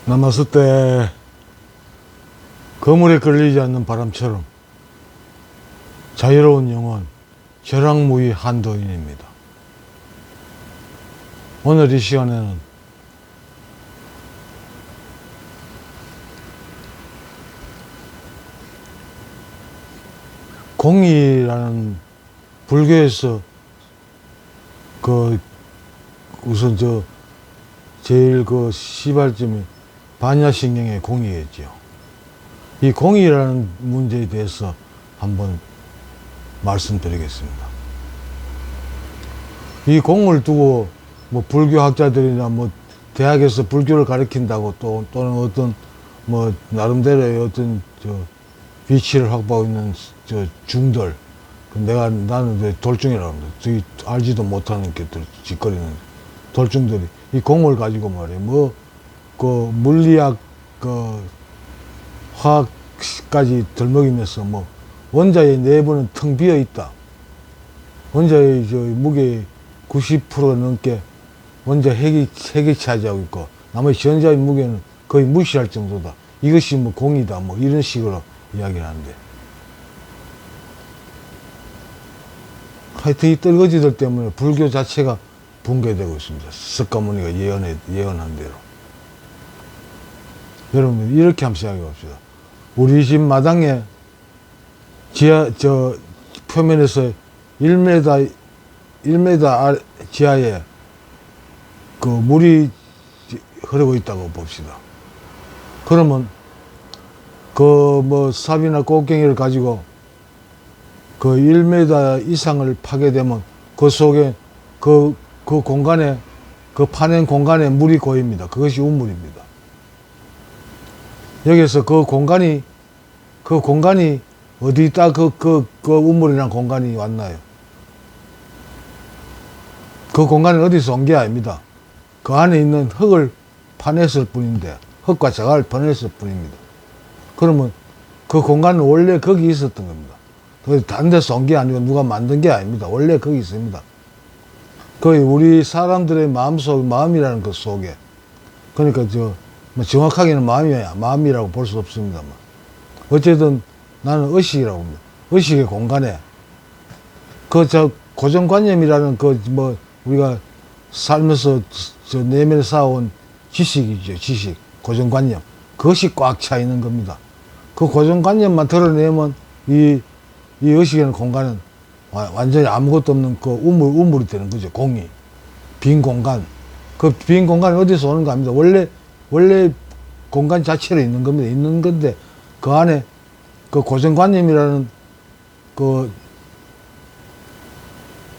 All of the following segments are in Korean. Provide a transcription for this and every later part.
남았을 때 거물에 걸리지 않는 바람처럼 자유로운 영혼, 결항무의 한도인입니다. 오늘 이 시간에는 공의라는 불교에서 우선 제일 시발점이 반야신경의 공의겠죠. 이 공의라는 문제에 대해서 한번 말씀드리겠습니다. 이 공을 두고 불교학자들이나 대학에서 불교를 가르친다고 또는 어떤 나름대로의 어떤 위치를 확보하고 있는 중들, 나는 돌중이라고 합니다. 저기 알지도 못하는 것들 짓거리는 돌중들이 이 공을 가지고 말이에요. 물리학, 화학까지 들먹이면서 원자의 내부는 텅 비어 있다. 원자의 무게 90% 넘게 원자 핵이 차지하고 있고 나머지 전자의 무게는 거의 무시할 정도다. 이것이 공이다. 이런 식으로 이야기를 하는데. 하여튼 이 떨거지들 때문에 불교 자체가 붕괴되고 있습니다. 석가모니가 예언한 대로. 여러분, 이렇게 한번 생각해 봅시다. 우리 집 마당에 표면에서 1m 지하에 물이 흐르고 있다고 봅시다. 그러면 삽이나 꽃갱이를 가지고 1m 이상을 파게 되면 그 속에 공간에 파낸 공간에 물이 고입니다. 그것이 우물입니다. 여기서 그 공간이 어디 있다 우물이란 공간이 왔나요? 그 공간은 어디서 온 게 아닙니다. 그 안에 있는 흙을 파냈을 뿐인데, 흙과 자갈을 파냈을 뿐입니다. 그러면 그 공간은 원래 거기 있었던 겁니다. 다른 데서 온 게 아니고 누가 만든 게 아닙니다. 원래 거기 있습니다. 거의 우리 사람들의 마음이라는 것 속에, 그러니까 정확하게는 마음이라고 볼 수 없습니다만, 어쨌든 나는 의식이라고 합니다. 의식의 공간에 고정관념이라는 우리가 살면서 내면에 쌓아온 지식이죠. 지식, 고정관념. 그것이 꽉 차 있는 겁니다. 그 고정관념만 드러내면 이 의식이라는 공간은 완전히 아무것도 없는 우물이 되는 거죠. 공이. 빈 공간. 그 빈 공간이 어디서 오는 거 아닙니다. 원래 공간 자체로 있는 겁니다. 있는 건데, 그 안에 고정관념이라는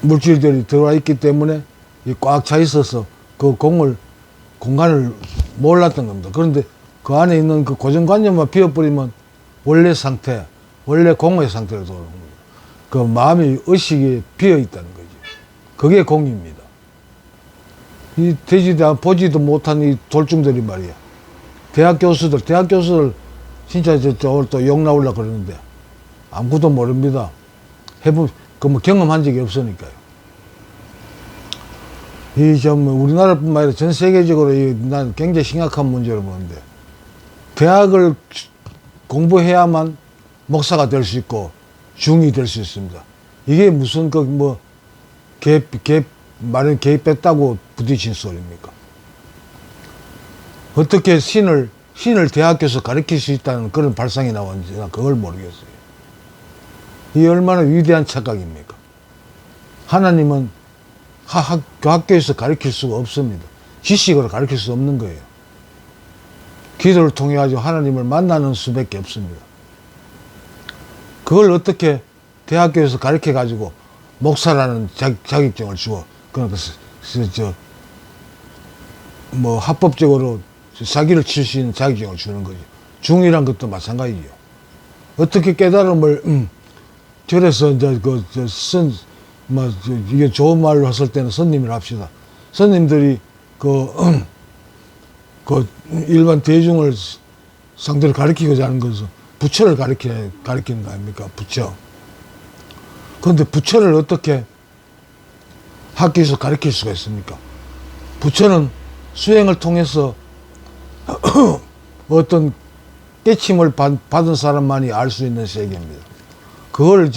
물질들이 들어와 있기 때문에 꽉 차 있어서 공간을 몰랐던 겁니다. 그런데 그 안에 있는 고정관념만 비워버리면 원래 상태, 원래 공의 상태로 돌아오는 겁니다. 마음이, 의식이 비어 있다는 거죠. 그게 공입니다. 이 보지도 못한 이 돌중들이 말이야. 대학 교수들 진짜 오늘 또 욕 나오려고 그러는데 아무것도 모릅니다. 경험한 적이 없으니까요. 우리나라뿐만 아니라 전 세계적으로 난 굉장히 심각한 문제를 보는데, 대학을 공부해야만 목사가 될 수 있고 중이 될 수 있습니다. 이게 무슨 개 뺐다고 부딪힌 소리입니까? 어떻게 신을 대학교에서 가르칠 수 있다는 그런 발상이 나왔는지 난 그걸 모르겠어요. 이 얼마나 위대한 착각입니까? 하나님은 학교에서 가르칠 수가 없습니다. 지식으로 가르칠 수 없는 거예요. 기도를 통해 가지고 하나님을 만나는 수밖에 없습니다. 그걸 어떻게 대학교에서 가르쳐 가지고 목사라는 자격증을 주고, 그러니까 합법적으로 사기를 칠 수 있는 자격증을 주는 거죠. 중이란 것도 마찬가지죠. 어떻게 깨달음을 절에서 이게 좋은 말로 했을 때는 선님을 합시다. 선님들이 일반 대중을 상대로 가르치고자 하는 것은 부처를 가르치는 거 아닙니까? 부처. 그런데 부처를 어떻게 학교에서 가르칠 수가 있습니까? 부처는 수행을 통해서 어떤 깨침을 받은 사람만이 알 수 있는 세계입니다. 그걸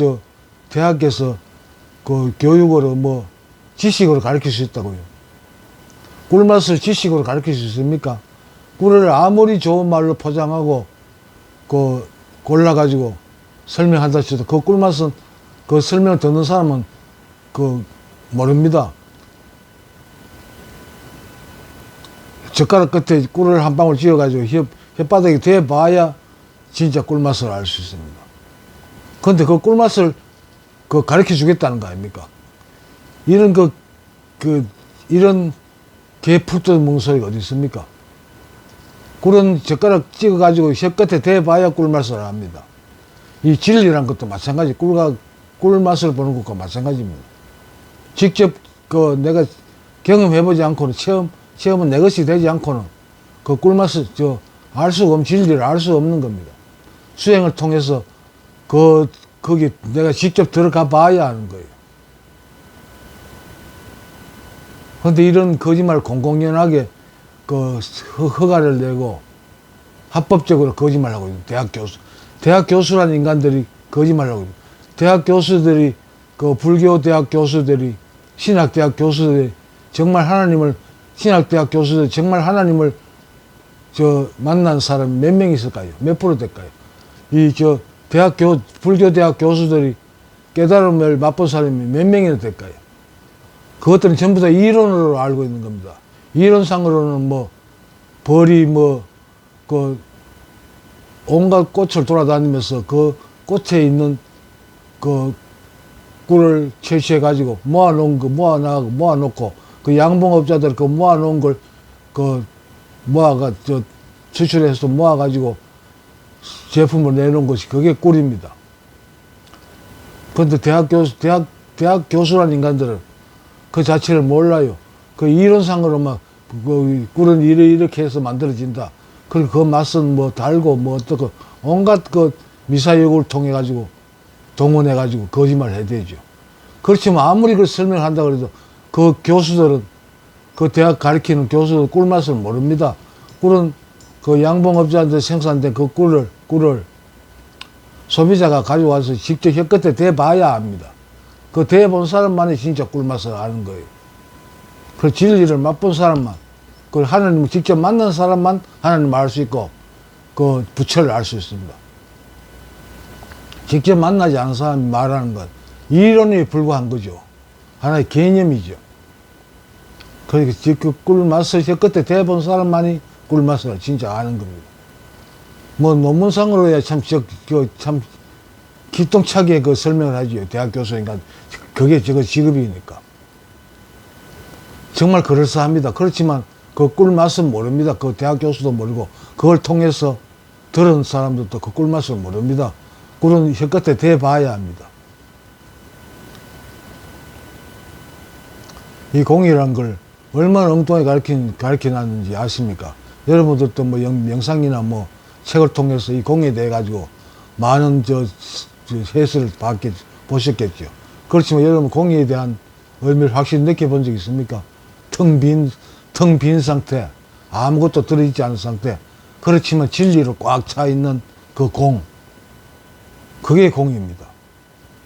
대학에서 그 교육으로 지식으로 가르칠 수 있다고요. 꿀맛을 지식으로 가르칠 수 있습니까? 꿀을 아무리 좋은 말로 포장하고 골라가지고 설명한다 해도 그 꿀맛은 그 설명 듣는 사람은 모릅니다. 젓가락 끝에 꿀을 한 방울 쥐어가지고 혓바닥에 대봐야 진짜 꿀맛을 알 수 있습니다. 그런데 그 꿀맛을 가르쳐 주겠다는 거 아닙니까? 이런 이런 개풀 뜯는 소리가 어디 있습니까? 꿀은 젓가락 찍어가지고 혓 끝에 대봐야 꿀맛을 압니다. 이 진리란 것도 마찬가지. 꿀맛을 보는 것과 마찬가지입니다. 직접 내가 경험해보지 않고는 체험은 내 것이 되지 않고는 그 꿀맛을 알 수가 없는 진리를 알 수 없는 겁니다. 수행을 통해서 거기 내가 직접 들어가 봐야 하는 거예요. 그런데 이런 거짓말 공공연하게 허가를 내고 합법적으로 거짓말하고 있는 대학 교수라는 인간들이 거짓말하고 있는 대학 교수들이 불교 대학 교수들이 신학대학 교수들이 정말 신학대학 교수들이 정말 하나님을 만난 사람이 몇 명 있을까요? 몇 프로 될까요? 불교 대학 교수들이 깨달음을 맛본 사람이 몇 명이나 될까요? 그것들은 전부 다 이론으로 알고 있는 겁니다. 이론상으로는 벌이 온갖 꽃을 돌아다니면서 그 꽃에 있는 꿀을 채취해가지고 모아놓고 그 양봉업자들 모아놓은 걸 추출해서 모아가지고 제품을 내놓은 것이 그게 꿀입니다. 그런데 대학 교수라는 인간들은 그 자체를 몰라요. 그 이론상으로만 꿀은 이렇게 해서 만들어진다. 그리고 그 맛은 달고 어떻고 온갖 미사역을 통해 가지고 동원해 가지고 거짓말을 해대죠. 그렇지만 아무리 그걸 설명한다 그래도 그 교수들은 대학 가르치는 교수들은 꿀맛을 모릅니다. 꿀은 양봉업자한테 생산된 그 꿀을 소비자가 가져와서 직접 혀끝에 대봐야 합니다. 대본 사람만이 진짜 꿀맛을 아는 거예요. 그 진리를 맛본 사람만, 하나님을 직접 만난 사람만 하나님을 알 수 있고, 부처를 알 수 있습니다. 직접 만나지 않은 사람이 말하는 건 이론에 불과한 거죠. 하나의 개념이죠. 그러니까 그 꿀맛을 혀끝에 대본 사람만이 꿀맛을 진짜 아는 겁니다. 논문상으로야 참 기똥차게 설명을 하죠. 대학 교수니까. 그게 직업이니까. 정말 그럴싸합니다. 그렇지만 그 꿀맛은 모릅니다. 대학 교수도 모르고, 그걸 통해서 들은 사람들도 그 꿀맛을 모릅니다. 꿀은 혀끝에 대봐야 합니다. 이 공이란 걸 얼마나 엉뚱하게 가르쳐놨는지 아십니까? 여러분들도 영상이나 책을 통해서 이 공에 대해 가지고 많은 해설을 보셨겠죠. 그렇지만 여러분 공에 대한 의미를 확실히 느껴본 적 있습니까? 텅 빈 상태, 아무것도 들어있지 않은 상태. 그렇지만 진리로 꽉 차 있는 그 공. 그게 공입니다.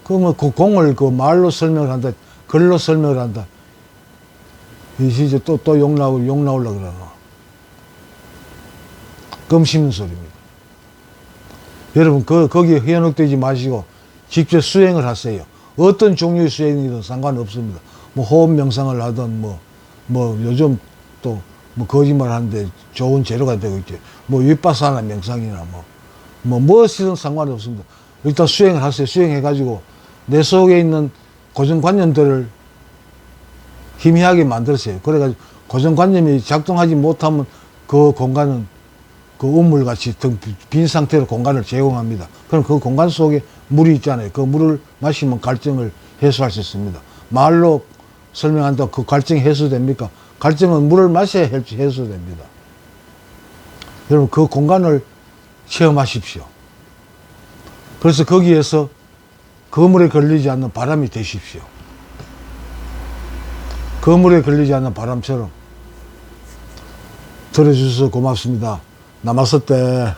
그 공을 말로 설명을 한다, 글로 설명을 한다. 이제 또 욕 나오려고 그러나. 껌 씹는 소리입니다. 여러분, 거기에 현혹되지 마시고 직접 수행을 하세요. 어떤 종류의 수행이든 상관없습니다. 호흡 명상을 하든, 요즘 또, 거짓말 하는데 좋은 재료가 되고 있죠. 윗바사나 명상이나 무엇이든 상관없습니다. 일단 수행을 하세요. 수행해가지고 내 속에 있는 고정관념들을 희미하게 만들었어요. 그래가지고 고정관념이 작동하지 못하면 그 공간은 우물같이 빈 상태로 공간을 제공합니다. 그럼 그 공간 속에 물이 있잖아요. 그 물을 마시면 갈증을 해소할 수 있습니다. 말로 설명한다고 그 갈증이 해소됩니까? 갈증은 물을 마셔야 해소됩니다. 여러분, 그 공간을 체험하십시오. 그래서 거기에서 거물에 걸리지 않는 바람이 되십시오. 거물에 걸리지 않는 바람처럼 들어주셔서 고맙습니다. 남았을 때